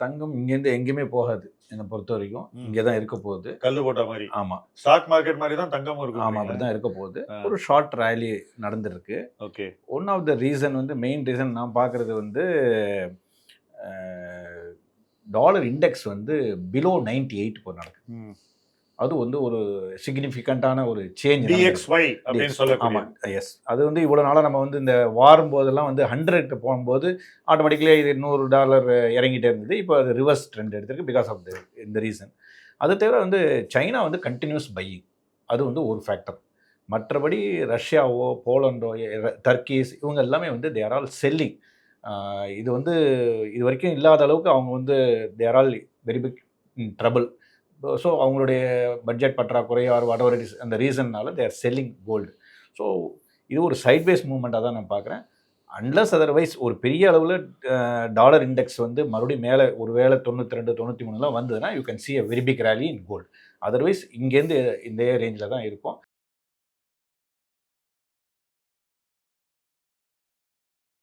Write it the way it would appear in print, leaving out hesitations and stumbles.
தங்கம் இங்கேருந்து எங்கேயுமே போகாது என்னை பொறுத்த வரைக்கும். இங்கே தான் இருக்க போகுது. கல்லு போட்ட மாதிரி. ஆமாம், ஸ்டாக் மார்க்கெட் மாதிரி தான் தங்கமும் ஆமாம், இருக்கும். அப்படி தான் இருக்க போகுது. ஒரு ஷார்ட் ரேலி நடந்துருக்கு. Okay. One of the reason வந்து மெயின் ரீசன் நான் பார்க்குறது வந்து டாலர் இண்டெக்ஸ் வந்து பிலோ 98 இப்போ நடக்குது. அது வந்து ஒரு சிக்னிஃபிகண்ட்டான ஒரு சேஞ்ச். DXY அப்படின்னு சொல்லக்கூடிய. ஆமாம், எஸ். அது வந்து இவ்வளோ நாளாக நம்ம வந்து இந்த வாரும் போதெல்லாம் வந்து 100 போகும்போது ஆட்டோமேட்டிக்கலி இது $100 இறங்கிட்டே இருந்தது. இப்போ அது ரிவர்ஸ் ட்ரெண்ட் எடுத்திருக்கு பிகாஸ் ஆஃப் இந்த ரீசன். அது தவிர வந்து சைனா வந்து கண்டினியூஸ் பையிங், அது வந்து ஒரு ஃபேக்டர். மற்றபடி ரஷ்யாவோ போலண்டோ டர்க்கீஸ் இவங்க எல்லாமே வந்து தேர் ஆல் செல்லிங். இது வந்து இது வரைக்கும் இல்லாத அளவுக்கு அவங்க வந்து they're all very big in trouble. So அவங்களுடைய பட்ஜெட் பற்றாக்குறை or whatever it is அந்த ரீசன்னால they are selling gold. So இது ஒரு சைட்வேஸ் மூவ்மெண்ட்டாக தான் நான் பார்க்குறேன். அன்லஸ் அதர்வைஸ் ஒரு பெரிய அளவில் டாலர் இண்டெக்ஸ் வந்து மறுபடியும் மேலே ஒரு வேளை 92 93 வந்ததுன்னா you can see a very big rally in gold. Otherwise இங்கேருந்து இந்த ரேஞ்சில் தான் இருக்கும்.